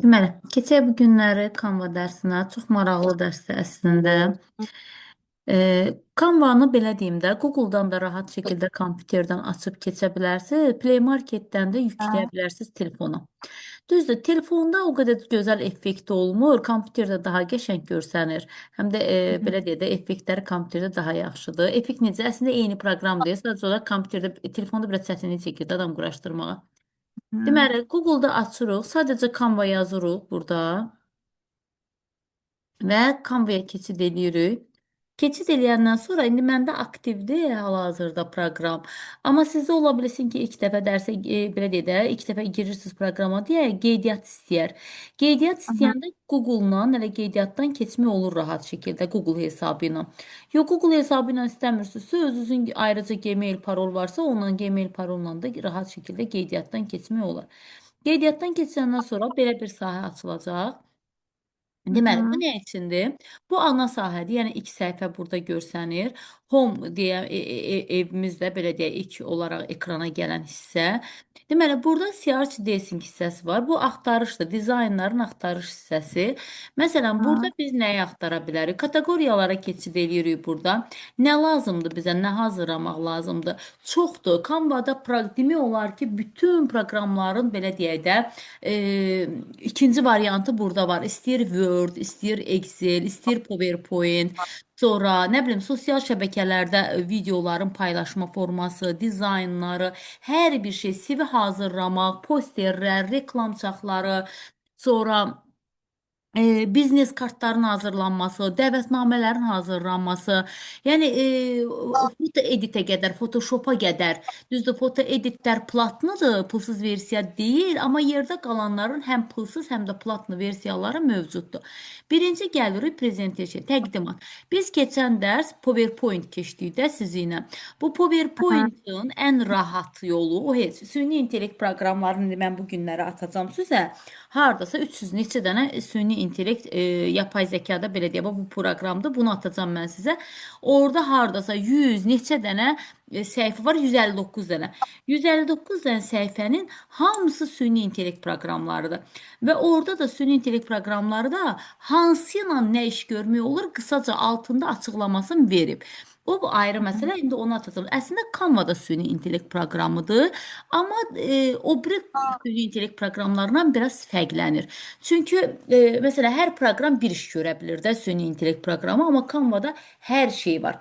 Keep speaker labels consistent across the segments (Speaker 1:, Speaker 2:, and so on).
Speaker 1: Deməli, keçək bu günləri Canva dərsinə. Çox maraqlı dərsdir əslində. Canva-nı belə deyim də, Google-dan da rahat şəkildə kompüterdən açıb keçə bilərsiniz. Play Market-dən də yükləyə
Speaker 2: Hə,
Speaker 1: bilərsiniz telefona. Düzdür, telefonda o qədər gözəl effekt olmur, kompüterdə daha qəşəng görsənir. Həm də belə deyə də effektləri kompüterdə daha yaxşıdır. Effekt necə? Əslində eyni proqramdır. Sadəcə olaraq kompüterdə, telefonda biraz çətinlik çəkir də adam quraşdırmağa.
Speaker 2: hı.
Speaker 1: Deməli, Google-da açırıq, sadəcə Canva yazırıq burada. Və Canva-ya keçid edirik. Keçid eləyəndən sonra indi məndə aktivdir hal-hazırda proqram. Amma sizdə ola bilsin ki, ilk dəfə dərsə belə deyə də, ilk dəfə girirsiniz proqrama deyə qeydiyyat istəyər. Qeydiyyat
Speaker 2: Hı.
Speaker 1: istəyəndə Google-dan, elə qeydiyyatdan keçmək olur rahat şəkildə Google hesabı ilə. Yox, Google hesabı ilə istəmirsinizsə, özünüzün ayrıca Gmail parol varsa, onunla Gmail parolla da rahat şəkildə qeydiyyatdan keçmək olar. Qeydiyyatdan keçəndən sonra belə bir sahə açılacaq.
Speaker 2: Hı
Speaker 1: Deməli, bu
Speaker 2: hı.
Speaker 1: nə üçündür? Bu ana sahədir. Yəni ilk səhifə burada görsənir. Home deyə evimiz də belə deyə ilk olaraq ekrana gələn hissə. Deməli, burada search desing hissəsi var. Bu axtarışdır. Dizaynların axtarış hissəsi. Məsələn, burada
Speaker 2: Hı.
Speaker 1: biz nəyi axtara bilərik? Kateqoriyalara keçid eləyirik burada. Nə lazımdır bizə? Nə hazırlamaq lazımdır? Çoxdur. Canva-da demək olar ki, bütün proqramların belə deyək də ikinci variantı burada var. İstəyir Word, istəyir Excel, istəyir PowerPoint. Sonra nə bilim sosial şəbəkələrdə videoların paylaşma forması, dizaynları, hər bir şey, CV hazırlamaq, posterlər, reklam çaxları, sonra biznes kartların hazırlanması, dəvətnamələrin hazırlanması, yəni foto editə qədər, Photoshop'a qədər, düzdür, foto editlər platlıdır, pulsuz versiya deyil, amma yerdə qalanların həm pulsuz, həm də platlı versiyaları mövcuddur. Birinci gəlirik presentation, təqdimat. Biz keçən dərs PowerPoint keçdik də sizinlə. Bu PowerPoint-ın ən rahat yolu, o heç süni intellekt proqramlarını mən bu günləri atacağam sizə. Hardasa 300 neçə dənə süni intellekt, yapay zəkada belə deyək, bu proqramdır. Bunu atacağam mən sizə. Orada hardasa 100 neçə dənə səhifə var, 159 dənə. 159 dənə səhifənin hamısı süni intellekt proqramlarıdır. Və orada da süni intellekt proqramları da hansı ilə nə iş görmək olur, qısaca altında açıqlamasını verib. O bu ayrı məsələ. İndi onu atacağım. Əslində Canva da süni intellekt proqramıdır, amma o biri süni intellekt proqramlarından biraz fərqlənir. Çünki məsələn hər proqram bir iş görə bilər də süni intellekt proqramı, amma Canva-da hər şey var.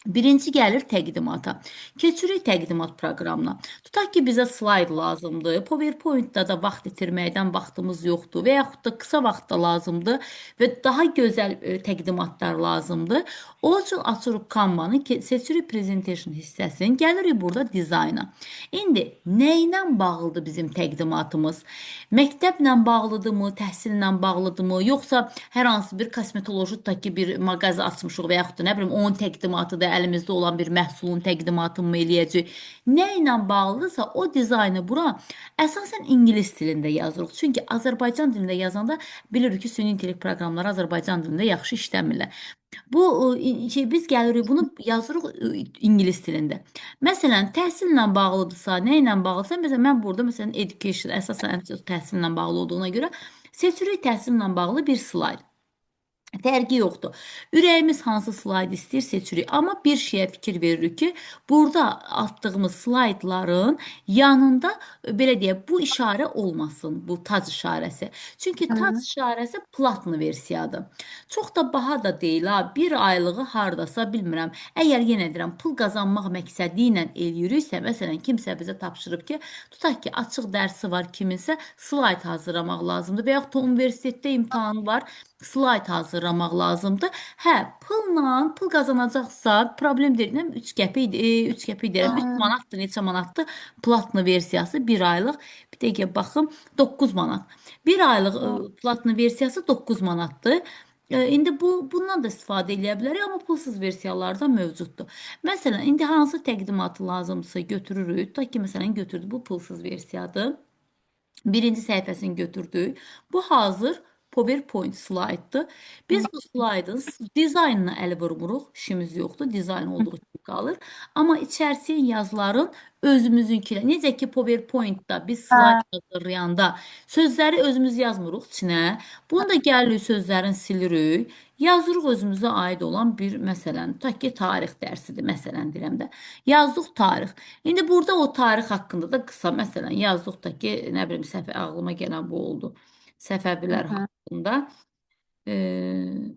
Speaker 1: Birinci gəlir təqdimata. Keçirik təqdimat proqramına. Tutaq ki, bizə slayd lazımdır. PowerPoint-da da vaxt itirməkdən vaxtımız yoxdur və yaxud da qısa vaxtda lazımdır və daha gözəl təqdimatlar lazımdır. O üçün açırıq Canva-nı, seçirik presentation hissəsini, gəlirik burada dizayna. İndi nə ilə bağlıdır bizim təqdimatımız? Məktəblə bağlıdırmı, təhsillə bağlıdırmı, yoxsa hər hansı bir kosmetoloji tutaq ki, bir mağaza açmışıq və yaxud da nə bilim onun təqdimatıdır, əlimizdə olan bir məhsulun təqdimatını mı eləyəcək? Nə ilə bağlıdırsa o dizaynı bura əsasən ingilis dilində yazırıq. Çünki Azərbaycan dilində yazanda bilirik ki, süni intellekt proqramları Azərbaycan dilində yaxşı işləmirlər. Bu biz gəlirik bunu yazırıq ingilis dilində. Məsələn, təhsillə bağlıdırsa, nə ilə bağlıdırsa, məsələn mən burada məsələn education əsasən ən çox təhsillə bağlı olduğuna görə seçirik təhsillə bağlı bir slayd. Fərqi yoxdur. Ürəyimiz hansı slayd istəyir seçirik. Amma bir şeyə fikir veririk ki, burada atdığımız slaydların yanında belə deyək, bu işarə olmasın, bu tac işarəsi. Çünki tac
Speaker 2: Hı.
Speaker 1: işarəsi platno versiyadır. Çox da baha da deyil ha. Bir aylığı hardasa bilmirəm. Əgər yenə deyirəm, pul qazanmaq məqsədi ilə eləyiriksə, məsələn, kimsə bizə tapşırıb ki, tutaq ki, açıq dərsi var kiminsə, slayd hazırlamaq lazımdır və yaxud da universitetdə imtahanı var, slayd hazırlamaq lazımdır. Hə, pul qazanacaqsa problem deyil. 3 qəpik, 3 qəpik deyirəm, 3
Speaker 2: Hı.
Speaker 1: manatdır, neçə manatdır? Platno versiyası 1 aylıq. Bir dəqiqə baxım, 9 manat. Bir aylıq platno versiyası 9 manatdır. İndi bundan da istifadə edə bilərik, amma pulsuz versiyalar da mövcuddur. Məsələn, indi hansı təqdimatı lazımdırsa götürürük. Tutaq ki, məsələn götürdük bu pulsuz versiyadır. Birinci səhifəsini götürdük. Bu hazır PowerPoint slaytdır. Biz bu slaydın dizaynına əl vurmuruq, işimiz yoxdur, dizayn olduğu kimi qalır. Amma içərisinin yazıların özümüzünkilə. Necə ki PowerPoint-da biz slayd
Speaker 2: Hə,
Speaker 1: hazırlayanda sözləri özümüz yazmırıq içinə. Bunu da gəlirik sözlərin silirik. Yazırıq özümüzə aid olan bir məsələn, tutaq ki tarix dərsidir məsələn deyirəm də. Yazdıq tarix. İndi burada o tarix haqqında da qısa məsələn yazdıq da ki, nə bilim səfə ağlıma gələn bu oldu. Səfəvilər
Speaker 2: hı,
Speaker 1: haqqında. Eee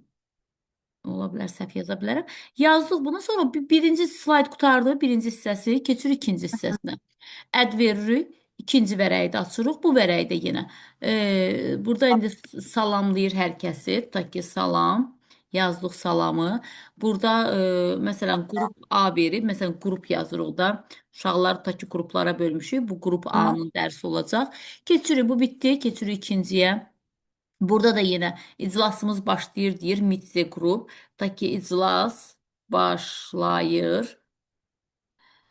Speaker 1: Ola bilər, səhv yaza bilərəm. Yazdıq bunu, sonra birinci slayd qurtardı, birinci hissəsi, keçirik ikinci hissəsinə. Əd veririk, ikinci vərəyi də açırıq. Bu vərəyi də yenə. Burada indi salamlayır hər kəsi. Tutaq ki, salam. Yazdıq salamı. Burada məsələn qrup A verib, məsələn qrup yazırıq da. Uşaqları tutaq ki, qruplara bölmüşük. Bu qrup
Speaker 2: hı,
Speaker 1: A-nın dərsi olacaq. Keçirik, bu bitdi. Keçirik ikinciyə. Burada da yine iclasımız başlayır deyir Mitze Group. Ta ki iclas başlayır.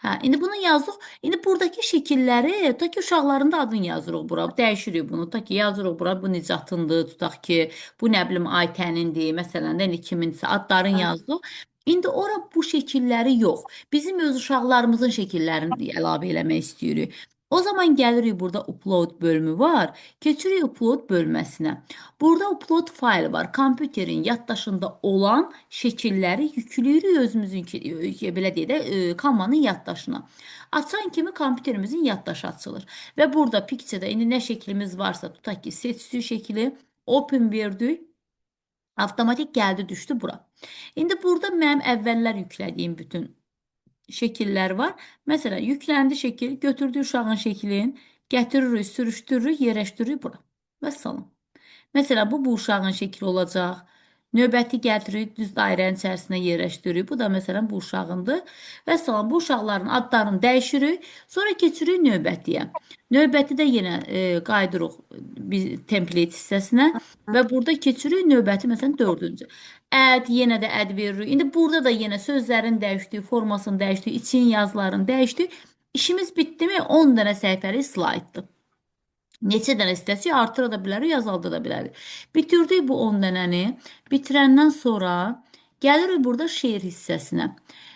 Speaker 1: Hə, indi bunu yazdıq. İndi buradakı şəkilləri ta ki uşaqların da adını yazırıq bura. Dəyişirik bunu. Ta ki yazırıq bura bu Nicatındır, tutaq ki bu nə bilim Aytənindir. Məsələn də indi kiminsə adların
Speaker 2: hı,
Speaker 1: yazdıq. İndi ora bu şəkilləri yox. Bizim öz uşaqlarımızın şəkillərini əlavə eləmək istəyirik. O zaman gəlirik burada upload bölümü var. Keçirik upload bölməsinə. Burada upload faylı var. Kompüterin yaddaşında olan şəkilləri yükləyirik özümüzünki, belə deyək də, Canva-nın yaddaşına. Açan kimi kompüterimizin yaddaşı açılır. Və burada picture-də indi nə şəklimiz varsa, tutaq ki, seçdiyi şəkli open verdik. Avtomatik gəldi düşdü bura. İndi burada mənim əvvəllər yüklədiyim bütün şəkillər var. Məsələn, yükləndi şəkil, götürdük uşağın şəklini, gətiririk, sürüşdürürük, yerləşdiririk bura. Vəssalam. Mesela bu uşağın şəkli olacaq. Növbəti gətiririk, düz dairənin içərisinə yerləşdiririk. Bu da məsələn bu uşağındır. Və salam bu uşaqların adlarını dəyişirik. Sonra keçirik növbətiyə. Növbəti də yenə qaydırıq bir template hissəsinə və burada keçirik növbəti məsələn dördüncü. Add, yenə də add veririk. İndi burada da yenə sözlərin dəyişdiyi, formasını dəyişdiyi, için yazıların dəyişdiyi. İşimiz bitdimi? 10 dənə səhifəli slayddır. Neçə dənə istəsək artıra da bilərik, azalda da bilərik. Bitirdik bu 10 dənəni. Bitirəndən sonra gəlirik burada şeir hissəsinə.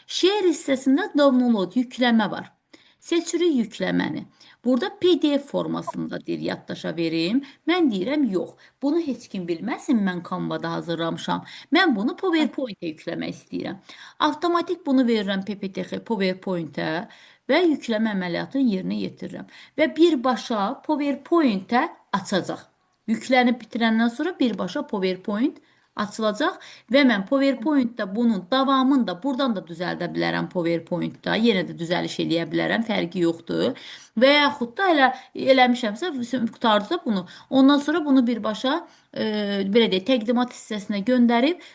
Speaker 1: Şeir hissəsində download, yükləmə var. Seçirik yükləməni. Burada PDF formasında deyir yaddaşa verim. Mən deyirəm yox. Bunu heç kim bilməsin, mən Canva-da hazırlamışam. Mən bunu PowerPoint-ə yükləmək istəyirəm. Avtomatik bunu verirəm PPT-xə, PowerPoint-ə və yükləmə əməliyyatını yerinə yetirirəm. Və birbaşa PowerPoint-ə açacaq. Yüklənib bitirəndən sonra birbaşa PowerPoint açılacaq və mən PowerPoint-da bunun davamını da buradan da düzəldə bilərəm PowerPoint-da. Yenə də düzəliş eləyə bilərəm, fərqi yoxdur. Və yaxud da elə eləmişəmsə qurtardı da bunu. Ondan sonra bunu birbaşa belə deyək, təqdimat hissəsinə göndərib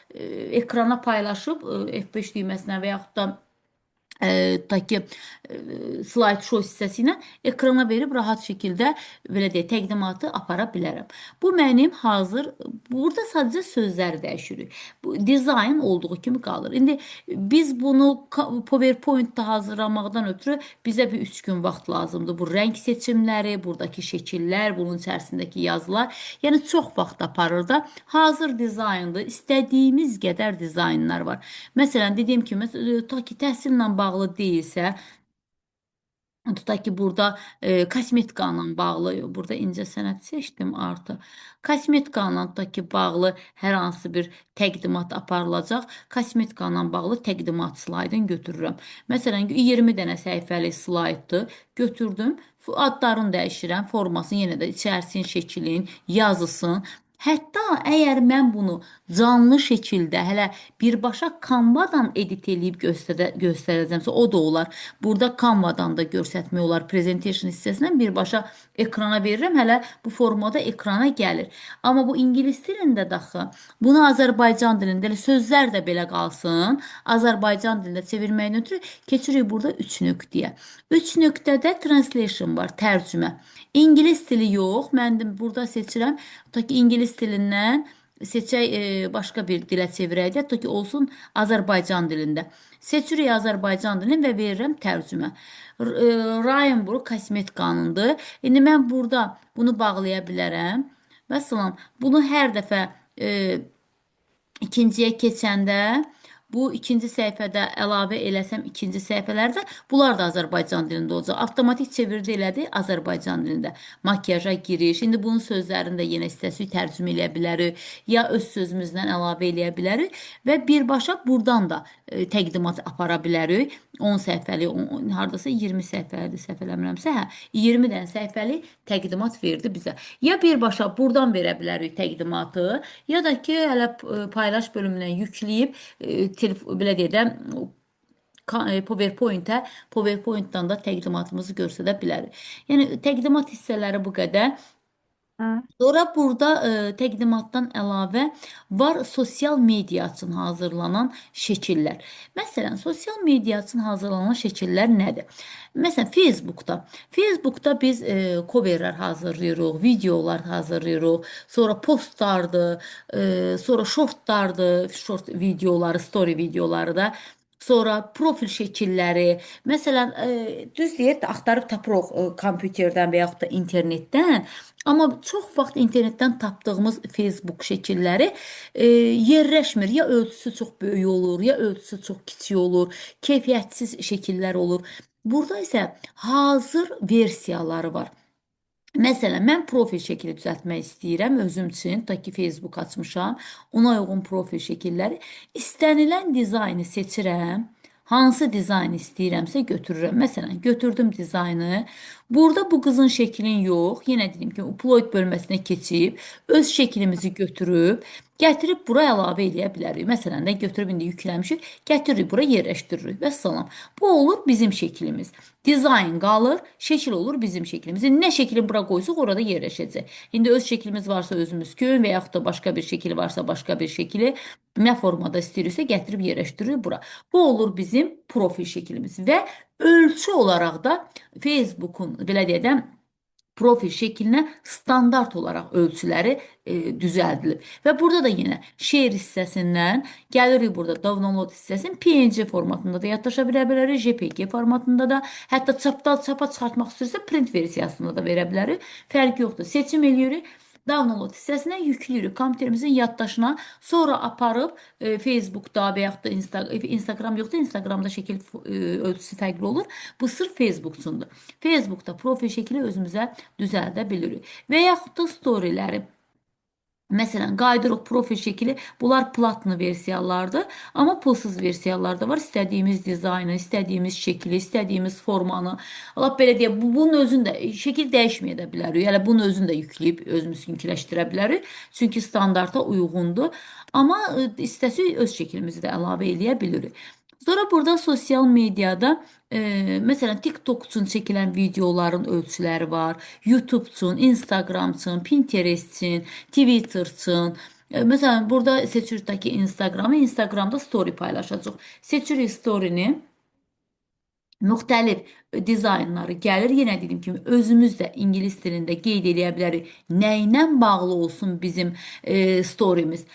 Speaker 1: ekrana paylaşıb F5 düyməsinə və yaxud da ta ki slide show hissəsi ilə ekrana verib rahat şəkildə belə deyək təqdimatı apara bilərəm. Bu mənim hazır burada sadəcə sözləri dəyişirik. Bu dizayn olduğu kimi qalır. İndi biz bunu PowerPoint-da hazırlamaqdan ötürü bizə bir 3 gün vaxt lazımdır. Bu rəng seçimləri, buradakı şəkillər, bunun içərisindəki yazılar, yəni çox vaxt aparır da. Hazır dizayndır. İstədiyimiz qədər dizaynlar var. Məsələn, dediyim kimi, ta ki təhsillə bağlı deyilsə, tutaq ki, burada kosmetika ilə bağlı, burada incə sənət seçdim artı. Kosmetika ilə tutaq ki, bağlı hər hansı bir təqdimat aparılacaq. Kosmetika ilə bağlı təqdimat slaydını götürürəm. Məsələn, 20 dənə səhifəli slayddır. Götürdüm, adlarını dəyişirəm, formasını yenə də içərisinin, şəklin, yazısın. Hətta əgər mən bunu canlı şəkildə hələ birbaşa Canva-dan edit eləyib göstərəcəmsə, o da olar. Burada Canva-dan da göstərmək olar. Presentation hissəsindən birbaşa ekrana verirəm. Hələ bu formada ekrana gəlir. Amma bu ingilis dilində daxı bunu Azərbaycan dilində elə sözlər də belə qalsın. Azərbaycan dilində çevirməkdən ötürü keçirik burada 3 nöqtəyə. 3 nöqtədə translation var, tərcümə. İngilis dili yox. Mən də burada seçirəm. Ta ki ingilis dilindən seçək başqa bir dilə çevirək də, ta ki olsun Azərbaycan dilində. Seçirik Azərbaycan dilini və verirəm tərcümə. Ryanbur kosmetikanındır. İndi mən burada bunu bağlaya bilərəm. Məsələn, bunu hər dəfə e, İkinciyə keçəndə bu ikinci səhifədə əlavə eləsəm ikinci səhifələrdə bunlar da Azərbaycan dilində olacaq. Avtomatik çevirdi elədi Azərbaycan dilində. Makyaja giriş. İndi bunun sözlərini də yenə istəsək tərcümə eləyə bilərik, ya öz sözümüzdən əlavə eləyə bilərik və birbaşa burdan da təqdimat apara bilərik. 10 səhifəli, hardasa 20 səhifəli, səhv eləmirəmsə, hə, 20 dənə səhifəli təqdimat verdi bizə. Ya birbaşa burdan verə bilərik təqdimatı, ya da ki, hələ paylaş bölümünə yükləyib belə deyək də PowerPoint-ə, PowerPoint-dan da təqdimatımızı göstərə bilərik. Yəni təqdimat hissələri bu qədər.
Speaker 2: Hı.
Speaker 1: Sonra burada təqdimatdan əlavə var sosial media üçün hazırlanan şəkillər. Məsələn, sosial media üçün hazırlanan şəkillər nədir? Məsələn, Facebookda biz coverlər hazırlayırıq, videolar hazırlayırıq, sonra postlardır, sonra shortlardır, short videoları, story videoları da. Sonra profil şəkilləri. Məsələn, düz deyək də axtarıb tapırıq kompüterdən və yaxud da internetdən. Amma çox vaxt internetdən tapdığımız Facebook şəkilləri yerləşmir. Ya ölçüsü çox böyük olur, ya ölçüsü çox kiçik olur, keyfiyyətsiz şəkillər olur. Burada isə hazır versiyaları var. Məsələn, mən profil şəkli düzəltmək istəyirəm özüm üçün, ta ki Facebook açmışam, ona uyğun profil şəkilləri. İstənilən dizaynı seçirəm. Hansı dizayn istəyirəmsə götürürəm. Məsələn, götürdüm dizaynı. Burada bu qızın şəklin yox, yenə deyim ki, upload bölməsinə keçib, öz şəklimizi götürüb, gətirib bura əlavə eləyə bilərik. Məsələn də götürüb indi yükləmişik, gətiririk bura yerləşdiririk və salam. Bu olur bizim şəklimiz. Dizayn qalır, şəkil olur bizim şəklimiz. Nə şəklini bura qoysuq orada yerləşəcək. İndi öz şəklimiz varsa özümüz koyun və yaxud da başqa bir şəkil varsa başqa bir şəkili nə formada istəyirsə gətirib yerləşdiririk bura. Bu olur bizim profil şəklimiz və ölçü olaraq da Facebook'un belə deyək də profil şəklinə standart olaraq ölçüləri düzəldilib. Və burada da yenə şeir hissəsindən gəlirik burada download hissəsinin PNG formatında da yaddaşa verə bilərik, JPG formatında da, hətta çapa çıxartmaq istəyirsə print versiyasında da verə bilərik. Fərqi yoxdur. Seçim eləyirik. Download hissəsinə yükləyirik kompüterimizin yaddaşına, sonra aparıb Facebookda və yaxud da Instagram yoxdur, Instagramda şəkil ölçüsü fərqli olur. Bu sırf Facebook üçündür. Facebookda profil şəkli özümüzə düzəldə bilirik. Və yaxud da storyləri. Məsələn, qaydırıq profil şəkli, bunlar platını versiyalardır, amma pulsuz versiyalar da var. İstədiyimiz dizaynı, istədiyimiz şəkli, istədiyimiz formanı, lap belə deyək, bunun özündə şəkil dəyişməyə də bilərik. Yəni bunun özünü də yükləyib özümüzünkiləşdirə bilərik. Çünki standarta uyğundur. Amma istəsək öz şəklimizi də əlavə eləyə bilirik. Sonra burada sosial mediada məsələn TikTok üçün çəkilən videoların ölçüləri var. YouTube üçün, Instagram üçün, Pinterest üçün, Twitter üçün. Məsələn burada seçirik ki Instagramı, Instagramda story paylaşacaq. Seçirik story'ni. Müxtəlif dizaynları gəlir. Yenə dediyim kimi özümüz də ingilis dilində qeyd eləyə bilərik. Nə ilə bağlı olsun bizim storyimiz.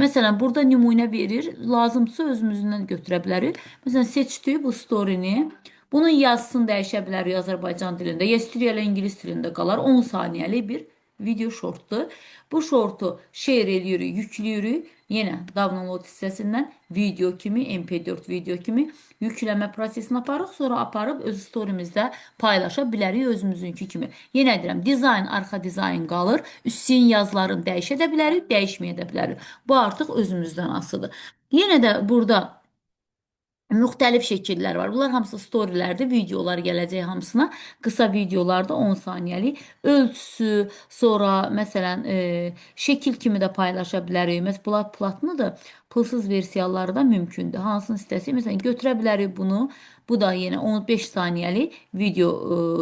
Speaker 1: Məsələn, burada nümunə verir. Lazımdırsa özümüzdən götürə bilərik. Məsələn, seçdik bu storyni. Bunun yazısını dəyişə bilərik Azərbaycan dilində. Ya istəyir elə ingilis dilində qalar. 10 saniyəlik bir video şortdur. Bu şortu share eləyirik, yükləyirik. Yenə download hissəsindən video kimi, MP4 video kimi yükləmə prosesini aparıq. Sonra aparıb öz storyimizdə paylaşa bilərik özümüzünki kimi. Yenə deyirəm, dizayn, arxa dizayn qalır. Üstün yazılarını dəyişə də bilərik, dəyişməyə də bilərik. Bu artıq özümüzdən asılıdır. Yenə də burada müxtəlif şəkillər var. Bunlar hamısı storylərdir, videolar gələcək hamısına. Qısa videolarda 10 saniyəlik ölçüsü, sonra məsələn şəkil kimi də paylaşa bilərik. Məsələn, bunlar platınıdır. Pulsuz versiyaları da mümkündür. Hansını istəsək, məsələn, götürə bilərik bunu. Bu da yenə 15 saniyəlik video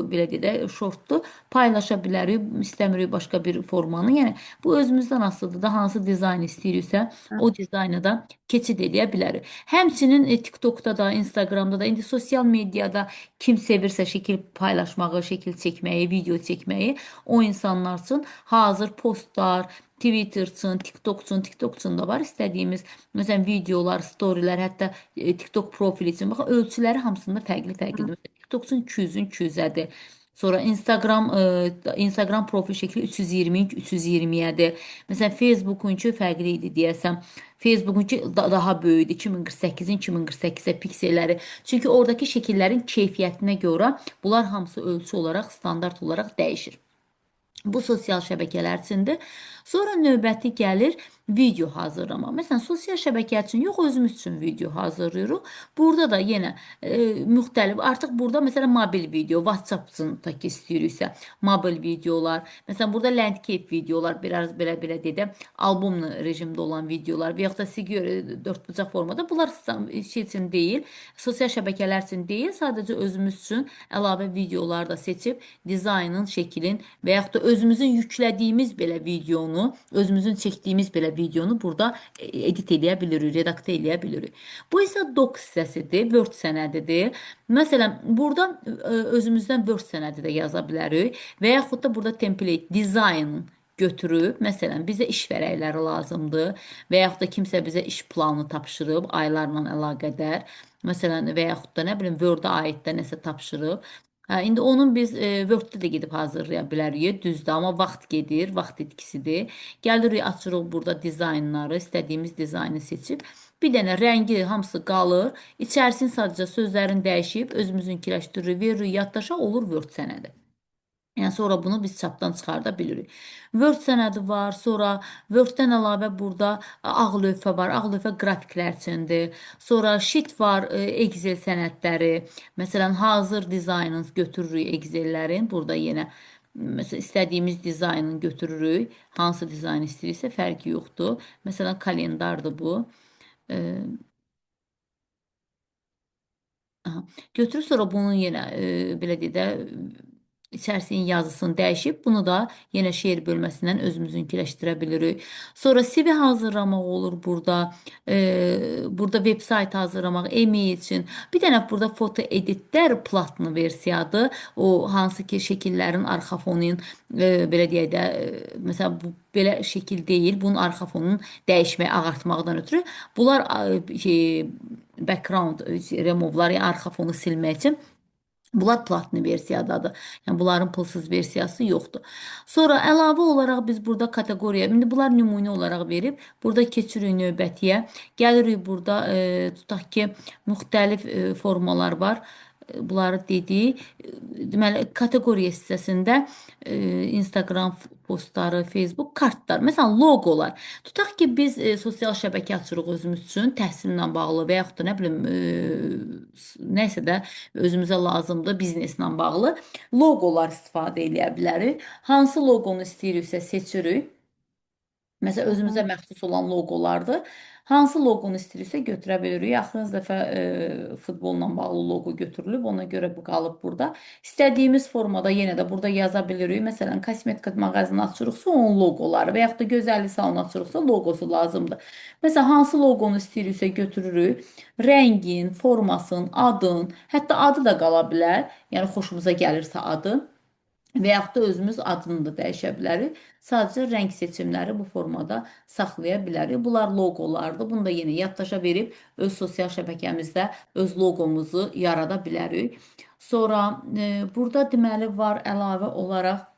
Speaker 1: belə deyək də shortdur. Paylaşa bilərik, istəmirik başqa bir formanı. Yəni bu özümüzdən asılıdır da hansı dizayn istəyiriksə, o dizaynı da keçid edə bilərik. Həmçinin TikTokda da, Instagramda da, indi sosial mediada kim sevirsə şəkil paylaşmağı, şəkil çəkməyi, video çəkməyi, o insanlar üçün hazır postlar, Twitter üçün, TikTok üçün, TikTok üçün də var istədiyimiz, məsələn, videolar, storylər, hətta TikTok profili üçün. Baxın, ölçüləri hamısında fərqli-fərqlidir. TikTok üçün 200-ün 200-ədir. Sonra Instagram profil şəkli 320 320-yədir. Məsələn, Facebook'unki fərqli idi deyəsəm. Facebook'unki daha böyükdür. 2048-in 2048-ə pikselləri. Çünki oradakı şəkillərin keyfiyyətinə görə bunlar hamısı ölçü olaraq, standart olaraq dəyişir. Bu sosial şəbəkələr üçündür. Sonra növbəti gəlir video hazırlama. Məsələn, sosial şəbəkə üçün yox, özümüz üçün video hazırlayırıq. Burada da yenə müxtəlif, artıq burada məsələn mobil video, WhatsApp üçün tak istəyiriksə, mobil videolar. Məsələn, burada landscape videolar, biraz belə dedə, albomlu rejimdə olan videolar və yaxud da sigur dördbucaq formada. Bunlar şey üçün deyil, sosial şəbəkələr üçün deyil, sadəcə özümüz üçün əlavə videolar da seçib dizaynın, şəklin və yaxud da özümüzün yüklədiyimiz belə videonu, özümüzün çəkdiyimiz belə videonu burada edit eləyə bilirik, redaktə eləyə bilirik. Bu isə doc hissəsidir, Word sənədidir. Məsələn, burada özümüzdən Word sənədi də yaza bilərik və yaxud da burada template, dizaynın götürüb, məsələn, bizə iş vərəqləri lazımdır və yaxud da kimsə bizə iş planı tapşırıb, aylarla əlaqədar, məsələn, və yaxud da nə bilim Word-a aid də nəsə tapşırıb. Hə, indi onun biz Word-də də gedib hazırlaya bilərik, düzdür, amma vaxt gedir, vaxt itkisidir. Gəlirik, açırıq burada dizaynları, istədiyimiz dizaynı seçib, bir dənə rəngi hamısı qalır, içərisini sadəcə sözlərini dəyişib, özümüzünkiləşdiririk, veririk, yaddaşa olur Word sənədi. Yəni sonra bunu biz çapdan çıxarda bilirik. Word sənədi var, sonra Word-dən əlavə burada ağ lövhə var. Ağ lövhə qrafiklər üçündür. Sonra sheet var, Excel sənədləri. Məsələn, hazır dizaynı götürürük Excellərin. Burada yenə məsələn istədiyimiz dizaynı götürürük. Hansı dizayn istəyirsə fərqi yoxdur. Məsələn, kalendardır bu. E, Aha. Götürüb sonra bunun yenə belə deyək də içərisinin yazısını dəyişib bunu da yenə şeir bölməsindən özümüzünkiləşdirə bilirik. Sonra CV hazırlamaq olur burada. Burada veb-sayt hazırlamaq, e-mail üçün. Bir dənə burada foto editlər platlı versiyadır. O hansı ki şəkillərin arxa fonunun belə deyək də məsələn bu belə şəkil deyil. Bunun arxa fonunu dəyişmək, ağartmaqdan ötürü bunlar background removlar, yəni arxa fonu silmək üçün bunlar platini versiyadadır. Yəni bunların pulsuz versiyası yoxdur. Sonra əlavə olaraq biz burada kateqoriya, indi bunlar nümunə olaraq verib, burada keçirik növbətiyə. Gəlirik burada tutaq ki, müxtəlif formalar var. Bunları dedik. Deməli, kateqoriya hissəsində Instagram postları, Facebook kartlar, məsələn, loqolar. Tutaq ki, biz sosial şəbəkə açırıq özümüz üçün, təhsillə bağlı və yaxud da nə bilim nəsə də özümüzə lazımdır bizneslə bağlı loqolar istifadə edə bilərik. Hansı loqonu istəyiriksə seçirik. Məsələn, özümüzə məxsus olan loqolardır. Hansı loqonu istəyirsə götürə bilirik. Axırıncı dəfə futbolla bağlı loqo götürülüb, ona görə bu qalıb burada. İstədiyimiz formada yenə də burada yaza bilirik. Məsələn, kosmetika mağazını açırıqsa onun loqoları və yaxud da gözəllik salonu açırıqsa loqosu lazımdır. Məsələn, hansı loqonu istəyirsə götürürük. Rəngin, formasın, adın, hətta adı da qala bilər. Yəni xoşumuza gəlirsə adı. Və yaxud da özümüz adını da dəyişə bilərik. Sadəcə rəng seçimləri bu formada saxlaya bilərik. Bunlar loqolardır. Bunu da yenə yaddaşa verib öz sosial şəbəkəmizdə öz loqomuzu yarada bilərik. Sonra burada deməli var əlavə olaraq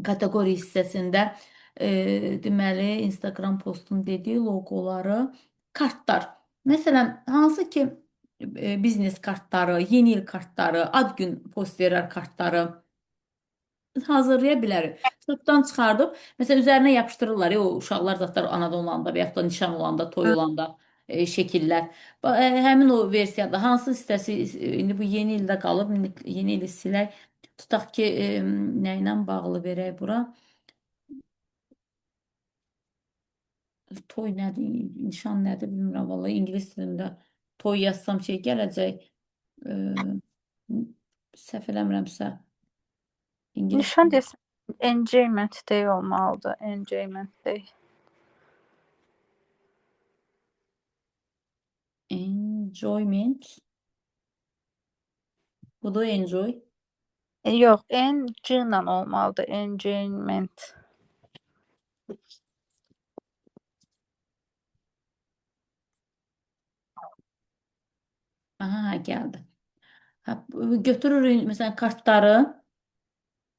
Speaker 1: kateqoriya hissəsində deməli Instagram postun dediyi loqoları kartlar. Məsələn, hansı ki biznes kartları, yeni il kartları, ad gün posterlər kartları hazırlaya bilərik. Çöpdən çıxardıb, məsələn, üzərinə yapışdırırlar ya, o uşaqlar zətlər anadan olanda və yaxud da nişan olanda, toy olanda şəkillər. Həmin o versiyada hansı hissəsi indi bu yeni ildə qalıb, yeni ili silək. Tutaq ki, nə ilə bağlı verək bura? Toy nədir, nişan nədir bilmirəm vallahi ingilis dilində toy yazsam şey gələcək. E, Səhv eləmirəmsə ingilis
Speaker 2: Nişan desən enjoyment day olmalıdır. Enjoyment day.
Speaker 1: enjoyment. Bu da enjoy.
Speaker 2: Yox, N-G ilə olmalıdır. Enjoyment.
Speaker 1: Aha, gəldi. Hə, götürürük məsələn kartları.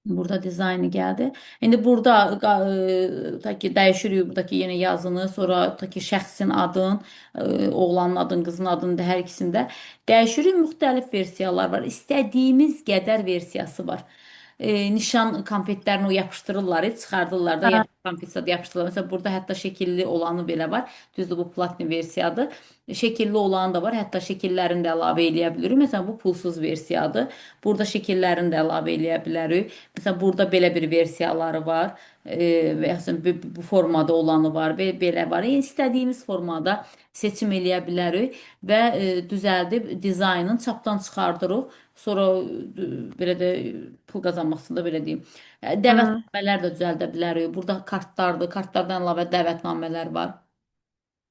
Speaker 1: Burada dizaynı geldi. İndi burada ta ki dəyişirik buradakı yenə yazını, sonra ta ki şəxsin adın, oğlanın adın, qızın adını da hər ikisində dəyişirik. Müxtəlif versiyalar var. İstədiyimiz qədər versiyası var. Nişan konfetlərini o yapışdırırlar, çıxardırlar da,
Speaker 2: Hə,
Speaker 1: konfet yapışdırırlar. Məsələn, burada hətta şəkilli olanı belə var. Düzdür, bu platin versiyadır. Şəkilli olanı da var. Hətta şəkillərini də əlavə eləyə bilirik. Məsələn, bu pulsuz versiyadır. Burada şəkillərini də əlavə eləyə bilərik. Məsələn, burada belə bir versiyaları var. Və yaxud bu formada olanı var və belə var. Yəni, istədiyimiz formada seçim eləyə bilərik və düzəldib dizaynın çapdan çıxardırıq. Sonra belə də pul qazanmaq üçün də belə deyim.
Speaker 2: hı,
Speaker 1: Dəvətnamələr də düzəldə bilərik. Burada kartlardır. Kartlardan əlavə dəvətnamələr var.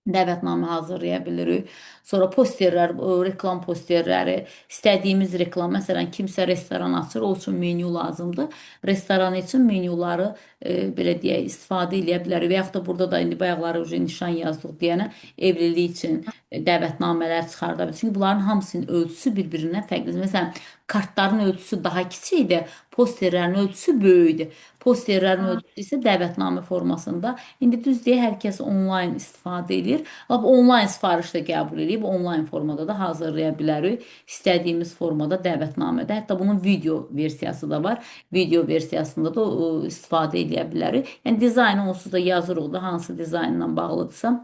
Speaker 1: Dəvətnamə hazırlaya bilirik. Sonra posterlər, reklam posterləri, istədiyimiz reklam, məsələn, kimsə restoran açır, o üçün menyu lazımdır. Restoran üçün menyuları belə deyək, istifadə edə bilərik. Və yaxud da burada da indi bayaqları nişan yazdıq deyənə evlilik üçün dəvətnamələr çıxarda bilir. Çünki bunların hamısının ölçüsü bir-birindən fərqlidir. Məsələn, kartların ölçüsü daha kiçikdir, posterlərin ölçüsü böyükdür. Posterlərin
Speaker 2: hı.
Speaker 1: ölçüsü isə dəvətnamə formasında. İndi düz deyə hər kəs onlayn istifadə edir. Lap onlayn sifariş də qəbul edib, onlayn formada da hazırlaya bilərik. İstədiyimiz formada dəvətnamədə. Hətta bunun video versiyası da var. Video versiyasında da istifadə edə bilərik. Yəni dizaynı onsuz da yazırıq da hansı dizaynla bağlıdırsa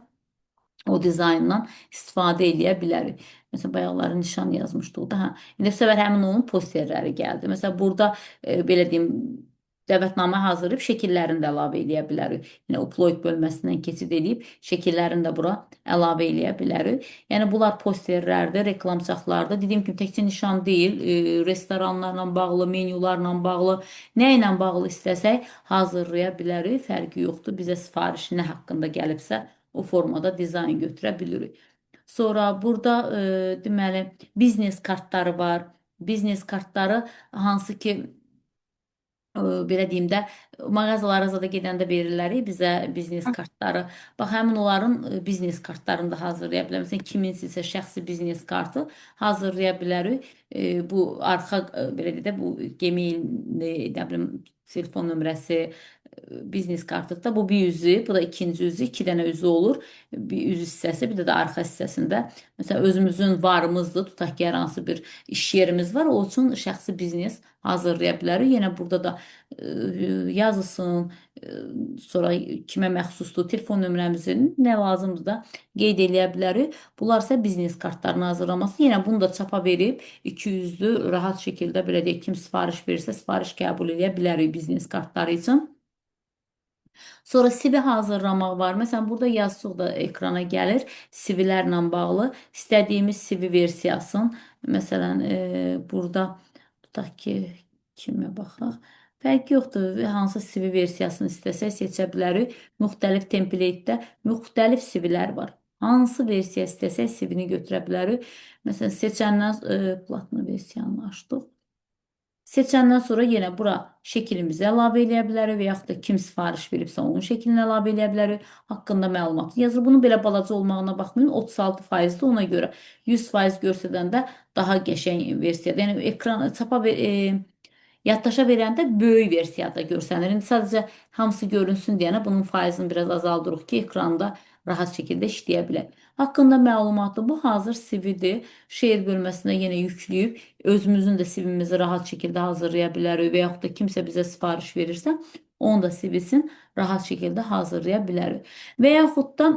Speaker 1: o dizayndan istifadə edə bilərik. Məsələn, bayaqları nişan yazmışdıq da. Hə. İndi bu səfər həmin onun posterləri gəldi. Məsələn, burada belə deyim, dəvətnamə hazırlayıb şəkillərini də əlavə edə bilərik. Yəni upload bölməsindən keçid edib şəkillərini də bura əlavə edə bilərik. Yəni bunlar posterlərdir, reklamçaqlardır. Dediyim kimi təkcə nişan deyil, restoranlarla bağlı, menyularla bağlı, nə ilə bağlı istəsək hazırlaya bilərik. Fərqi yoxdur. Bizə sifariş nə haqqında gəlibsə o formada dizayn götürə bilirik. Sonra burada deməli biznes kartları var. Biznes kartları hansı ki belə deyim də, mağazalara zada gedəndə verirlər bizə biznes kartları. Bax, həmin onların biznes kartlarını da hazırlaya bilərik. Məsələn, kiminsə şəxsi biznes kartı hazırlaya bilərik. Bu arxa belə deyək də, bu Gmail, nə bilim, telefon nömrəsi, biznes kartlıqda bu bir üzü, bu da ikinci üzü, iki dənə üzü olur. Bir üz hissəsi, bir də arxa hissəsində. Məsələn, özümüzün varımızdır, tutaq ki, hər hansı bir iş yerimiz var, o üçün şəxsi biznes hazırlaya bilərik. Yenə burada da yazısın, sonra kimə məxsusdur, telefon nömrəmizin nə lazımdır da qeyd eləyə bilərik. Bunlar isə biznes kartlarını hazırlaması. Yenə bunu da çapa verib 200-lü rahat şəkildə belə deyək, kim sifariş verirsə sifariş qəbul edə bilərik biznes kartları üçün. Sonra CV hazırlamaq var. Məsələn, burada yazsıq da ekrana gəlir. CV-lərlə bağlı istədiyimiz CV versiyasını. Məsələn, burada tutaq ki, kimə baxaq. Fərqi yoxdur. Hansı CV versiyasını istəsək seçə bilərik. Müxtəlif templatedə müxtəlif CV-lər var. Hansı versiya istəsək CV-ni götürə bilərik. Məsələn, seçəndən platını versiyanı açdıq. Seçəndən sonra yenə bura şəklimizi əlavə edə bilərik və yaxud da kim sifariş veribsə onun şəklini əlavə edə bilərik. Haqqında məlumat yazır. Bunun belə balaca olmağına baxmayın. 36%-dir ona görə. 100% göstərəndə daha qəşəng versiyadır. Yəni ekran çapa yaddaşa verəndə böyük versiyada görsənir. İndi sadəcə hamısı görünsün deyənə bunun faizini biraz azaldırıq ki, ekranda rahat şəkildə işləyə bilək. Haqqında məlumatı bu hazır CV-dir. Şeir bölməsinə yenə yükləyib özümüzün də CV-mizi rahat şəkildə hazırlaya bilərik və yaxud da kimsə bizə sifariş verirsə, onun da CV-sin rahat şəkildə hazırlaya bilərik. Və yaxud da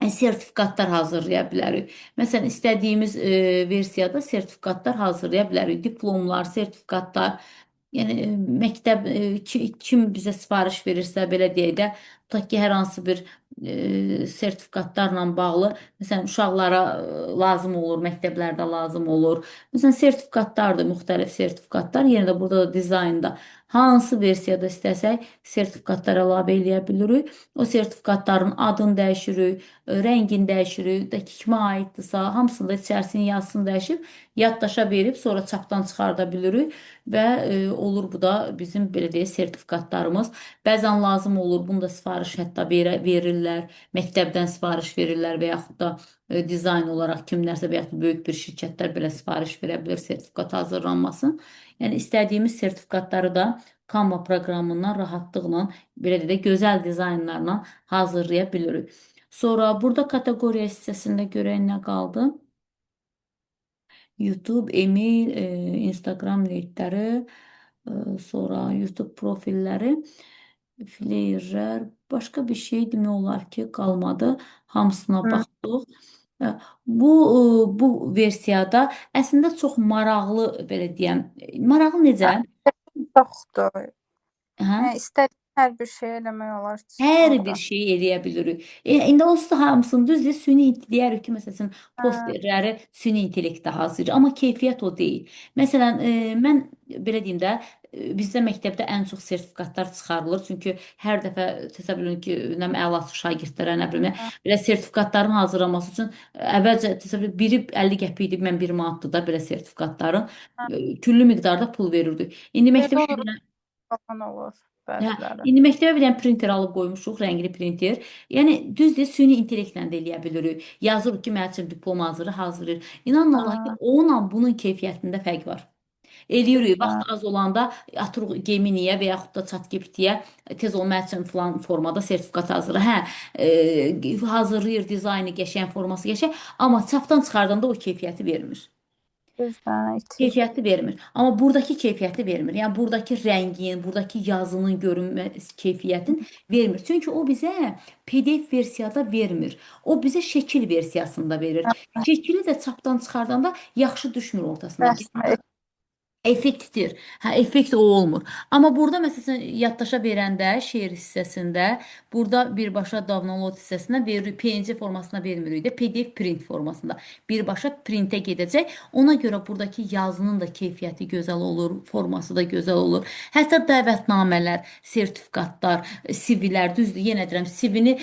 Speaker 1: sertifikatlar hazırlaya bilərik. Məsələn, istədiyimiz versiyada sertifikatlar hazırlaya bilərik. Diplomlar, sertifikatlar, yəni məktəb kim bizə sifariş verirsə, belə deyək də, tutaq ki, hər hansı bir sertifikatlarla bağlı, məsələn, uşaqlara lazım olur, məktəblərdə lazım olur. Məsələn, sertifikatlardır, müxtəlif sertifikatlar. Yenə də burada da dizaynda hansı versiyada istəsək sertifikatlar əlavə eləyə bilirik. O sertifikatların adını dəyişirik, rəngini dəyişirik, də kimə aiddirsə, hamısını da içərisini yazısını dəyişib, yaddaşa verib, sonra çapdan çıxarda bilirik və olur bu da bizim belə deyək sertifikatlarımız. Bəzən lazım olur, bunu da sifariş hətta verirlər, məktəbdən sifariş verirlər və yaxud da dizayn olaraq kimlərsə və yaxud da böyük bir şirkətlər belə sifariş verə bilər sertifikat hazırlanmasın. Yəni istədiyimiz sertifikatları da Canva proqramından rahatlıqla, belə də gözəl dizaynlarla hazırlaya bilirik. Sonra burada kateqoriya hissəsində görək nə qaldı? YouTube, e-mail, Instagram linkləri, sonra YouTube profilləri, fleyerlər, başqa bir şey demək olar ki, qalmadı. Hamısına
Speaker 2: Hı,
Speaker 1: baxdıq. E, Bu bu versiyada əslində çox maraqlı belə deyəm. Maraqlı necə?
Speaker 2: çoxdur.
Speaker 1: Hə?
Speaker 2: Yəni istədiyin hər bir şey eləmək olar
Speaker 1: Hər bir
Speaker 2: orada.
Speaker 1: şeyi eləyə bilirik. İndi onsuz da hamısını düzdür, süni deyərik ki, məsələn,
Speaker 2: Hə,
Speaker 1: posterləri süni intellektdə hazırlayır, amma keyfiyyət o deyil. Məsələn, mən belə deyim də, bizdə məktəbdə ən çox sertifikatlar çıxarılır. Çünki hər dəfə təsəvvür edin ki, nə bilim, əlaçı şagirdlərə, nə bilim,
Speaker 2: hə,
Speaker 1: belə sertifikatların hazırlanması üçün əvvəlcə təsəvvür edin, biri 50 qəpik idi, mən 1 manatdır da belə sertifikatların
Speaker 2: hə.
Speaker 1: küllü miqdarda pul verirdik. İndi
Speaker 2: Belə
Speaker 1: məktəbə
Speaker 2: olur, falan olur
Speaker 1: Hə,
Speaker 2: bəziləri.
Speaker 1: indi məktəbə bir dənə printer alıb qoymuşuq, rəngli printer. Yəni düzdür, süni intellektlə də eləyə bilirik. Yazırıq ki, mənim üçün diplom hazırlayır. İnanın Allah ki,
Speaker 2: Hə,
Speaker 1: onunla bunun keyfiyyətində fərq var. Eləyirik, vaxt
Speaker 2: hə,
Speaker 1: az olanda atırıq Geminiyə və yaxud da ChatGPT-yə tez ol mənim üçün filan formada sertifikat hazırla. Hə, hazırlayır dizaynı qəşəng, forması qəşəng, amma çapdan çıxardanda o keyfiyyəti vermir.
Speaker 2: düzdən itir.
Speaker 1: Keyfiyyəti vermir. Amma buradakı keyfiyyəti vermir. Yəni buradakı rəngin, buradakı yazının görünmə keyfiyyətin vermir. Çünki o bizə PDF versiyada vermir. O bizə şəkil versiyasında verir. Şəkili də çapdan çıxardanda yaxşı düşmür ortasındakı.
Speaker 2: Rəsmi
Speaker 1: Effektdir. Hə, effekt o olmur. Amma burada məsələn yaddaşa verəndə şeir hissəsində burada birbaşa download hissəsinə veririk. PNG formasına vermirik də PDF print formasında. Birbaşa printə gedəcək. Ona görə buradakı yazının da keyfiyyəti gözəl olur, forması da gözəl olur. Hətta dəvətnamələr, sertifikatlar, CV-lər düzdür. Yenə deyirəm, CV-ni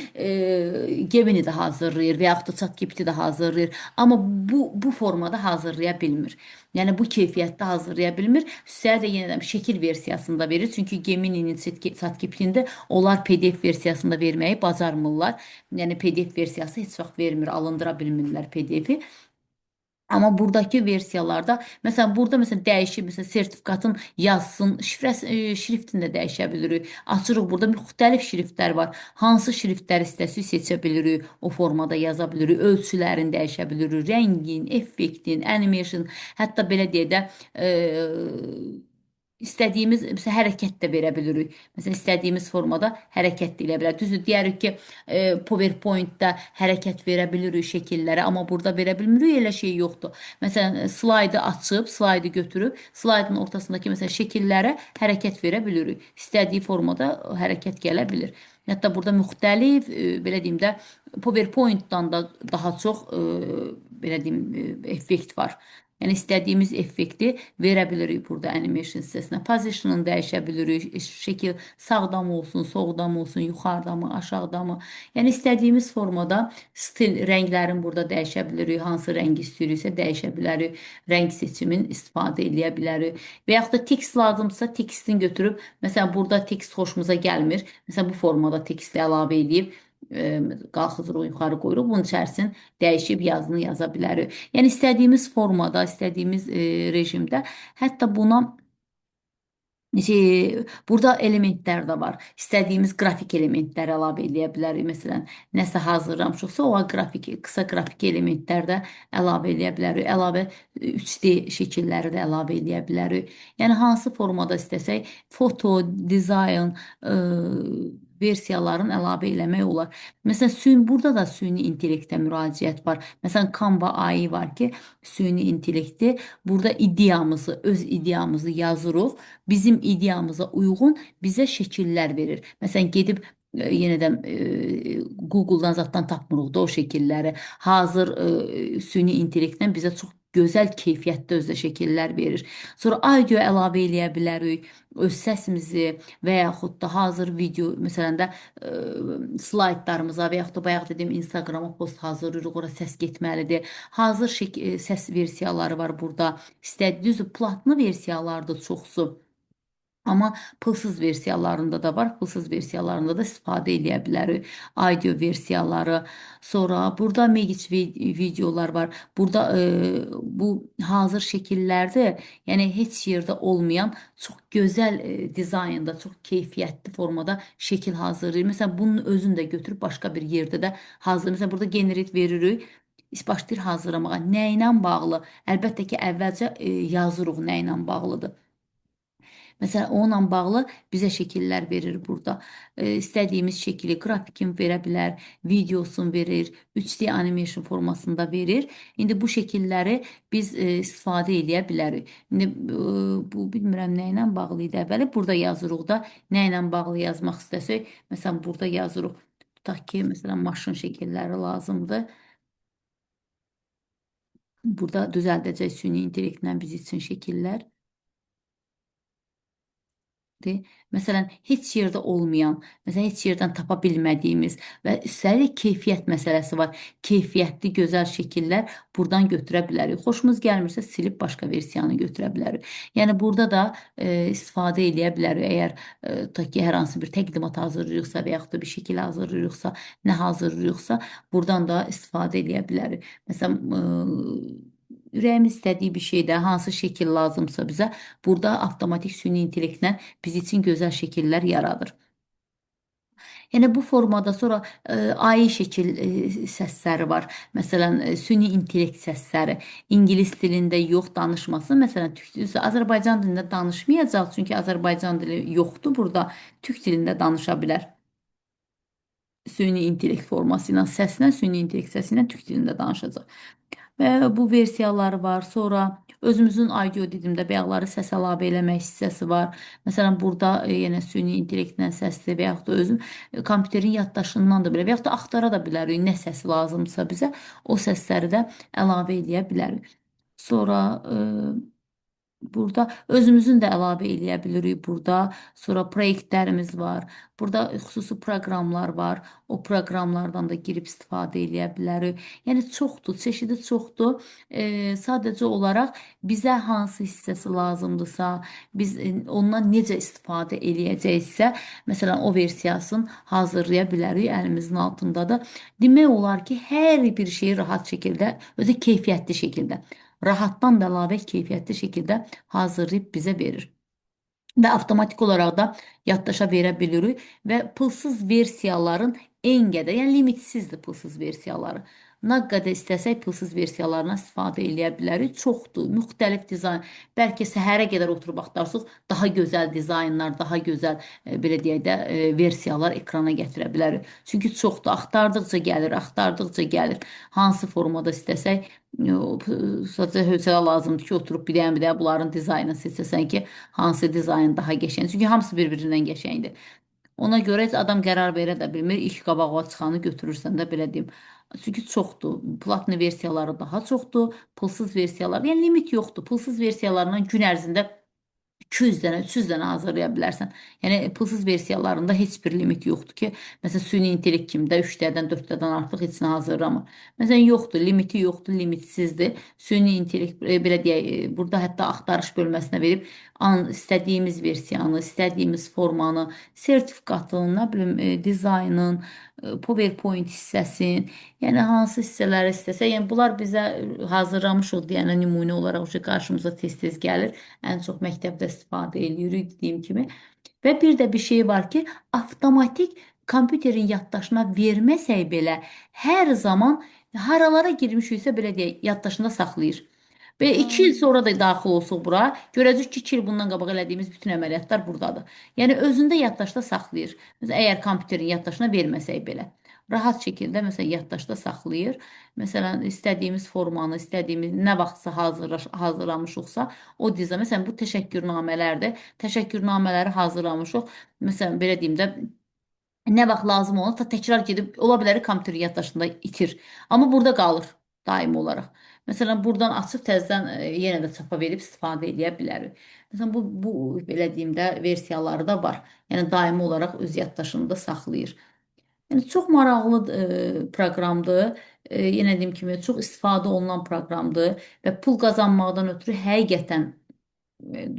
Speaker 1: Gemini də hazırlayır və yaxud da ChatGPT də hazırlayır. Amma bu formada hazırlaya bilmir. Yəni bu keyfiyyətdə hazırlaya bilmir. Sizə də yenə deyirəm şəkil versiyasında verir. Çünki Gemini'nin ChatGPT-də onlar PDF versiyasında verməyi bacarmırlar. Yəni PDF versiyası heç vaxt vermir, alındıra bilmirlər PDF-i. Amma buradakı versiyalarda, məsələn, burada məsələn dəyişib, məsələn, sertifikatın yazsın, şriftini də dəyişə bilirik. Açırıq, burada müxtəlif şriftlər var. Hansı şriftləri istəsik seçə bilirik, o formada yaza bilirik, ölçülərini dəyişə bilirik, rəngin, effektin, animation, hətta belə deyə də istədiyimiz məsələn hərəkət də verə bilirik. Məsələn, istədiyimiz formada hərəkət də elə bilər. Düzdür, deyərik ki, PowerPoint-da hərəkət verə bilirik şəkillərə, amma burada verə bilmirik, elə şey yoxdur. Məsələn, slaydı açıb, slaydı götürüb, slaydın ortasındakı məsələn şəkillərə hərəkət verə bilirik. İstədiyi formada hərəkət gələ bilir. Hətta burada müxtəlif, belə deyim də, PowerPoint-dan da daha çox belə deyim, effekt var. Yəni istədiyimiz effekti verə bilirik burada animation hissəsinə. Position'ını dəyişə bilirik. Şəkil sağdan olsun, soldan olsun, yuxarıdan mı, aşağıdan mı? Yəni istədiyimiz formada stil, rənglərin burada dəyişə bilirik. Hansı rəngi istəyiriksə dəyişə bilərik. Rəng seçimin istifadə edə bilərik. Və yaxud da tekst lazımdırsa tekstini götürüb, məsələn burada tekst xoşumuza gəlmir. Məsələn bu formada teksti əlavə edib qalxızırıq, yuxarı qoyuruq. Bunun içərisini dəyişib yazını yaza bilərik. Yəni istədiyimiz formada, istədiyimiz rejimdə, hətta buna burada elementlər də var. İstədiyimiz qrafik elementləri əlavə edə bilərik. Məsələn, nəsə hazırlamışıqsa, o qrafik, qısa qrafik elementlər də əlavə edə bilərik. Əlavə 3D şəkilləri də əlavə edə bilərik. Yəni hansı formada istəsək, foto, dizayn, versiyaların əlavə eləmək olar. Məsələn, burada da süni intellektə müraciət var. Məsələn, Canva AI var ki, süni intellekti burada ideyamızı, öz ideyamızı yazırıq. Bizim ideyamıza uyğun bizə şəkillər verir. Məsələn, gedib yenə də Google-dan zaddan tapmırıq da o şəkilləri. Hazır süni intellektdən bizə çox gözəl keyfiyyətdə özdə şəkillər verir. Sonra audio əlavə eləyə bilərik, öz səsimizi və yaxud da hazır video, məsələn də slaydlarımıza və yaxud da bayaq dediyim Instagrama post hazırlayırıq, ora səs getməlidir. Hazır səs versiyaları var burada. İstədiyiniz platını versiyalardır çoxsu. Amma pulsuz versiyalarında da var. Pulsuz versiyalarında da istifadə edə bilərik. Audio versiyaları. Sonra burada Megic videolar var. Burada bu hazır şəkillərdə, yəni heç yerdə olmayan çox gözəl dizaynda, çox keyfiyyətli formada şəkil hazırlayır. Məsələn, bunun özünü də götürüb başqa bir yerdə də hazır. Məsələn, burada generate veririk. Başlayır hazırlamağa. Nə ilə bağlı? Əlbəttə ki, əvvəlcə yazırıq nə ilə bağlıdır. Məsələn, onunla bağlı bizə şəkillər verir burada. İstədiyimiz şəkili qrafikin verə bilər, videosunu verir, 3D animation formasında verir. İndi bu şəkilləri biz istifadə edə bilərik. İndi bu bilmirəm nə ilə bağlı idi əvvəli. Burada yazırıq da nə ilə bağlı yazmaq istəsək. Məsələn, burada yazırıq. Tutaq ki, məsələn, maşın şəkilləri lazımdır. Burada düzəldəcək süni intellektlə biz üçün şəkillər. Məsələn, heç yerdə olmayan, məsələn, heç yerdən tapa bilmədiyimiz və üstəlik keyfiyyət məsələsi var. Keyfiyyətli, gözəl şəkillər buradan götürə bilərik. Xoşumuz gəlmirsə silib başqa versiyanı götürə bilərik. Yəni burada da istifadə edə bilərik. Əgər ta ki hər hansı bir təqdimat hazırlayırıqsa və yaxud da bir şəkil hazırlayırıqsa, nə hazırlayırıqsa, buradan da istifadə edə bilərik. Məsələn, ürəyimiz istədiyi bir şeydə hansı şəkil lazımsa bizə, burada avtomatik süni intellektlə biz üçün gözəl şəkillər yaradır. Yəni bu formada sonra AI şəkil səsləri var. Məsələn, süni intellekt səsləri ingilis dilində yox danışması. Məsələn, Azərbaycan dilində danışmayacaq, çünki Azərbaycan dili yoxdur burada. Türk dilində danışa bilər. Süni intellekt forması ilə səslə, süni intellekt səsi ilə türk dilində danışacaq. Və bu versiyaları var. Sonra özümüzün audio didimdə bayaqları səs əlavə eləmək hissəsi var. Məsələn, burada yenə süni intellektlə səsli və yaxud da özüm kompüterin yaddaşından da bilə və yaxud da axtara da bilərik nə səs lazımsa bizə, o səsləri də əlavə edə bilərik. Sonra burada özümüzün də əlavə eləyə bilirik burada. Sonra proyektlərimiz var. Burada xüsusi proqramlar var. O proqramlardan da girib istifadə eləyə bilərik. Yəni çoxdur, çeşidi çoxdur. Sadəcə olaraq bizə hansı hissəsi lazımdırsa, biz ondan necə istifadə eləyəcəksə, məsələn, o versiyasını hazırlaya bilərik əlimizin altındadır. Demək olar ki, hər bir şeyi rahat şəkildə, özü keyfiyyətli şəkildə rahatdan da əlavə keyfiyyətli şəkildə hazırlayıb bizə verir. Və avtomatik olaraq da yaddaşa verə bilirik və pulsuz versiyaların en qədər, yəni limitsizdir pulsuz versiyaları. Nə qədər istəsək pulsuz versiyalarına istifadə edə bilərik. Çoxdur, müxtəlif dizayn. Bəlkə səhərə qədər oturub axtarsaq, daha gözəl dizaynlar, daha gözəl belə deyək də versiyalar ekrana gətirə bilərik. Çünki çoxdur, axtardıqca gəlir, axtardıqca gəlir. Hansı formada istəsək, sadəcə hövsələ lazımdır ki, oturub bir dənə bunların dizaynını seçəsən ki, hansı dizayn daha qəşəngdir. Çünki hamısı bir-birindən qəşəngdir. Ona görə heç adam qərar verə də bilmir. İlk qabağa çıxanı götürürsən də belə deyim. Çünki çoxdur. Platini versiyaları daha çoxdur. Pulsuz versiyalar, yəni limit yoxdur. Pulsuz versiyalarından gün ərzində 200 dənə, 300 dənə hazırlaya bilərsən. Yəni pulsuz versiyalarında heç bir limit yoxdur ki, məsələn süni intellekt kimi də 3 dənədən 4 dənədən artıq heç nə hazırlamır. Məsələn yoxdur, limiti yoxdur, limitsizdir. Süni intellekt belə deyək, burada hətta axtarış bölməsinə verib istədiyimiz versiyanı, istədiyimiz formanı, sertifikatını, nə bilim, dizaynın, PowerPoint hissəsin, yəni hansı hissələri istəsə, yəni bunlar bizə hazırlamışıq deyənə nümunə olaraq qarşımıza tez-tez gəlir. Ən çox məktəbdə istifadə edirik dediyim kimi. Və bir də bir şey var ki, avtomatik kompüterin yaddaşına verməsək belə hər zaman haralara girmişiksə belə deyək, yaddaşında saxlayır. Və 2 il sonra da daxil olsuq bura, görəcək ki, 2 il bundan qabaq elədiyimiz bütün əməliyyatlar buradadır. Yəni özündə yaddaşda saxlayır. Məsələn, əgər kompüterin yaddaşına verməsək belə. Rahat şəkildə məsələn yaddaşda saxlayır. Məsələn, istədiyimiz formanı, istədiyimiz nə vaxtsa hazırlamışıqsa, o dizayn, məsələn, bu təşəkkürnamələrdir. Təşəkkürnamələri hazırlamışıq. Məsələn, belə deyim də, nə vaxt lazım olur, ta təkrar gedib, ola bilər kompüterin yaddaşında itir. Amma burada qalır daimi olaraq. Məsələn, buradan açıb təzədən yenə də çapa verib istifadə edə bilərik. Məsələn, bu belə deyim də versiyaları da var. Yəni daimi olaraq öz yaddaşında saxlayır. Yəni çox maraqlı proqramdır. Yenə dediyim kimi çox istifadə olunan proqramdır və pul qazanmaqdan ötürü həqiqətən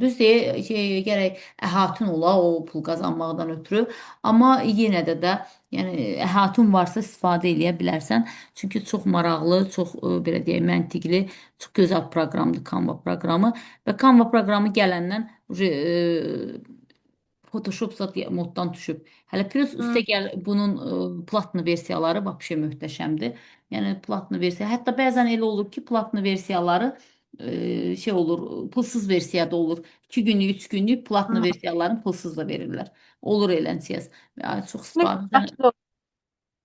Speaker 1: Düz şey, gərək əhatun ola o pul qazanmaqdan ötürü. Amma yenə də yəni əhatun varsa istifadə eləyə bilərsən. Çünki çox maraqlı, çox belə deyək, məntiqli, çox gözəl proqramdır Canva proqramı və Canva proqramı gələndən Photoshop zat moddan düşüb. Hələ plus
Speaker 2: Hı.
Speaker 1: üstə gəl bunun platını versiyaları vəbşə möhtəşəmdir. Yəni platını versiya, hətta bəzən elə olur ki, platını versiyaları şey olur, pulsuz versiyada olur. 2 günlük, 3 günlük platını
Speaker 2: Hı.
Speaker 1: versiyalarını pulsuz da verirlər. Olur eləncəz. Yəni, çox
Speaker 2: Ne
Speaker 1: istifadə.
Speaker 2: qiyməti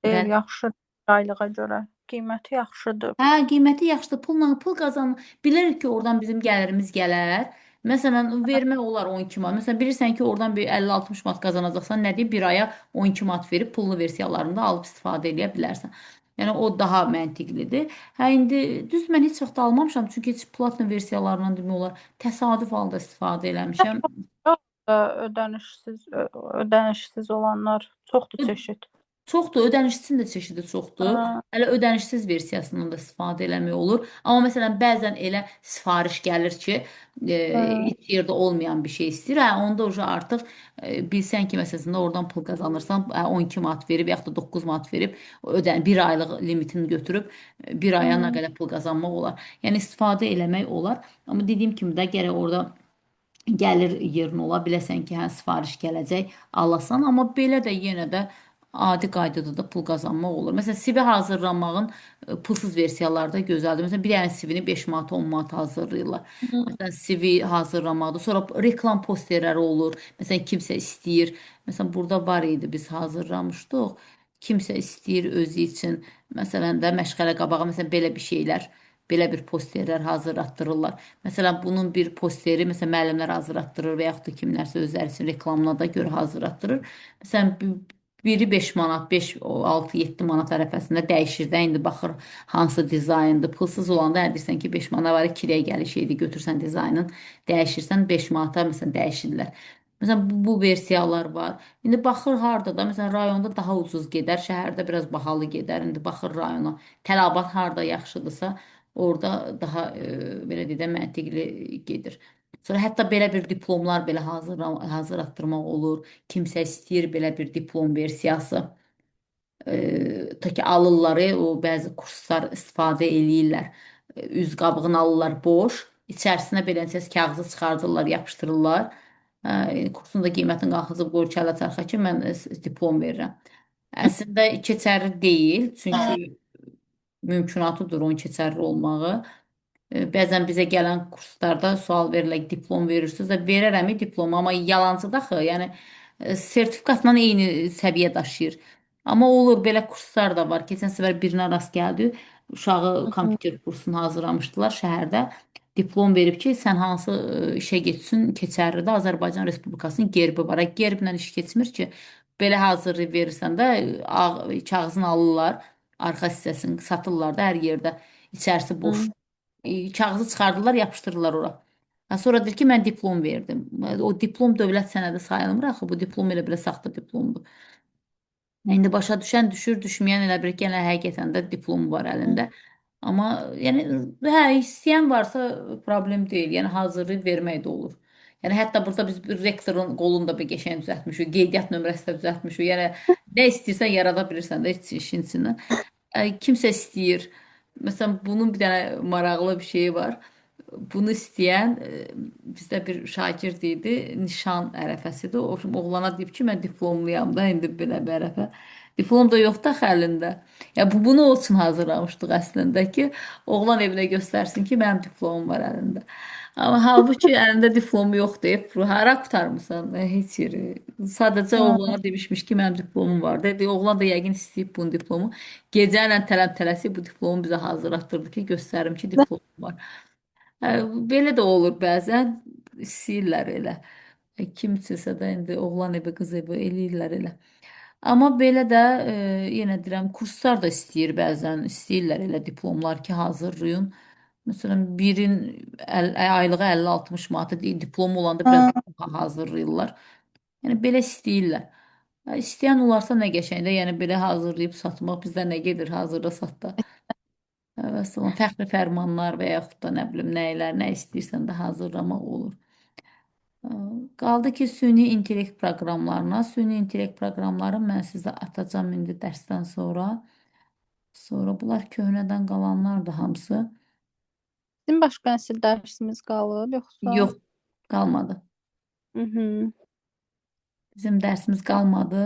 Speaker 2: deyil,
Speaker 1: Bəli.
Speaker 2: yaxşıdır aylığa görə. Qiyməti yaxşıdır.
Speaker 1: Hə, qiyməti yaxşıdır. Pul qazan. Bilirik ki, oradan bizim gəlirimiz gələr. Məsələn, vermək olar 12 manat. Məsələn, bilirsən ki, oradan bir 50-60 manat qazanacaqsan, nə deyir? Bir aya 12 manat verib pullu versiyalarını da alıb istifadə edə bilərsən. Yəni o daha məntiqlidir. Hə, indi düz mən heç vaxt almamışam, çünki heç platno versiyalarından demək olar təsadüf halda istifadə eləmişəm.
Speaker 2: Çox da ödənişsiz olanlar çoxdur çeşid.
Speaker 1: Çoxdur, ödənişsizin də çeşidi çoxdur.
Speaker 2: Hə,
Speaker 1: Hələ ödənişsiz versiyasından da istifadə eləmək olur. Amma məsələn, bəzən elə sifariş gəlir ki,
Speaker 2: hə,
Speaker 1: heç yerdə olmayan bir şey istəyir. Hə, onda artıq bilsən ki, məsələn, oradan pul qazanırsan, 12 manat verib, yaxud da 9 manat verib, bir aylıq limitini götürüb, bir aya nə
Speaker 2: hı,
Speaker 1: qədər pul qazanmaq olar. Yəni istifadə eləmək olar. Amma dediyim kimi də gərək orada gəlir yerin ola biləsən ki, hə sifariş gələcək, alasan, amma belə də yenə də adi qaydada da pul qazanmaq olur. Məsələn, CV hazırlanmağın pulsuz versiyaları da gözəldir. Məsələn, bir dənə CV-ni 5 manat, 10 manat hazırlayırlar.
Speaker 2: hı,
Speaker 1: Məsələn, CV hazırlamaqda, sonra reklam posterləri olur. Məsələn, kimsə istəyir. Məsələn, burada var idi, biz hazırlamışdıq. Kimsə istəyir özü üçün, məsələn də məşğələ qabağı, məsələn, belə bir şeylər, belə bir posterlər hazırlatdırırlar. Məsələn, bunun bir posteri, məsələn, müəllimlər hazırlatdırır və yaxud da kimlərsə özləri üçün reklamına da görə hazırlatdırır. Məsələn, biri 5 manat, 5, 6, 7 manat ərəfəsində dəyişir də. İndi baxır hansı dizayndır. Pulsuz olanda deyirsən ki, 5 manat var, 2 dəqiqəlik şeydir, götürsən dizaynın, dəyişirsən 5 manata məsələn dəyişirlər. Məsələn, bu versiyalar var. İndi baxır harda da, məsələn, rayonda daha ucuz gedər, şəhərdə biraz bahalı gedər. İndi baxır rayona. Tələbat harda yaxşıdırsa, orada daha belə deyək də məntiqli gedir. Sonra hətta belə bir diplomlar belə hazırlatdırmaq olur. Kimsə istəyir belə bir diplom versiyası. Ta ki alırlar, o bəzi kurslar istifadə eləyirlər. Üz qabığını alırlar boş, içərisinə beləncə kağızı çıxardırlar, yapışdırırlar. Kursun da qiymətini qalxızıb qoyur kələ çarxa ki, mən diplom verirəm. Əslində keçərli deyil, çünki mümkünatıdır onun keçərli olmağı. Bəzən bizə gələn kurslarda sual verirlər, diplom verirsiniz də verərəm diplom, amma yalancıdır axı. Yəni sertifikatla eyni səviyyə daşıyır. Amma olur belə kurslar da var. Keçən səfər birinə rast gəldi. Uşağı
Speaker 2: hı,
Speaker 1: kompüter kursunu hazırlamışdılar şəhərdə. Diplom verib ki, sən hansı işə getsin, keçərlidir. Azərbaycan Respublikasının gerbi var. Gerblə iş keçmir ki, belə hazır verirsən də kağızını alırlar, arxa hissəsini satırlar da hər yerdə. İçərisi boş.
Speaker 2: hı.
Speaker 1: Kağızı çıxardırlar, yapışdırırlar ora. Ha, sonra deyir ki, mən diplom verdim. O diplom dövlət sənədi sayılmır axı. Bu diplom elə belə saxta diplomdur. İndi başa düşən düşür, düşməyən elə bir ki, yəni həqiqətən də diplom var əlində. Amma yəni hə, istəyən varsa problem deyil. Yəni hazırlayıb vermək də olur. Yəni hətta burada biz bir rektorun qolunu da bir qəşəng düzəltmişik, qeydiyyat nömrəsi də düzəltmişik. Yəni nə istəyirsən yarada bilirsən də heç işin içindən. Kimsə istəyir. Məsələn, bunun bir dənə maraqlı bir şeyi var. Bunu istəyən bizdə bir şagird idi, nişan ərəfəsidir. O şimdi oğlana deyib ki, mən diplomluyam da indi belə bir ərəfə. Diplom da yoxdur axı əlində. Ya bunu o üçün hazırlamışdıq əslində ki, oğlan evinə göstərsin ki, mənim diplomum var əlimdə. Amma halbuki əlində diplomu yox deyib, hara qurtarmısan? Heç yeri. Sadəcə
Speaker 2: Hı.
Speaker 1: oğlana demişmiş ki, mənim diplomum var dedi. Oğlan da yəqin istəyib bunun diplomu. Gecə ilə tələm-tələsik bu diplomu bizə hazırlatdırdı ki, göstərim ki, diplomum var. Hə, belə də olur bəzən. İstəyirlər elə. Kimsəsə də indi oğlan evi, qız evi eləyirlər elə. Amma belə də yenə deyirəm, kurslar da istəyir bəzən. İstəyirlər elə diplomlar ki, hazırlayın. Məsələn, birin aylığı 50-60 manata diplom olanda biraz
Speaker 2: Hı.
Speaker 1: daha hazırlayırlar. Yəni belə istəyirlər. Hə, İstəyən olarsa nə qəşəng də, yəni belə hazırlayıb satmaq bizdə nə gedir hazırda satda. Vəssalam, fəxri fərmanlar və yaxud da nə bilim nəylər, nə istəyirsən də hazırlamaq olur. Ə, Qaldı ki, süni intellekt proqramlarına. Süni intellekt proqramları mən sizə atacağam indi dərsdən sonra. Sonra bunlar köhnədən qalanlardır hamısı.
Speaker 2: Bizim başqa nəsil dərsimiz qalıb yoxsa?
Speaker 1: Yox, qalmadı.
Speaker 2: Mhm.
Speaker 1: Bizim dərsimiz qalmadı.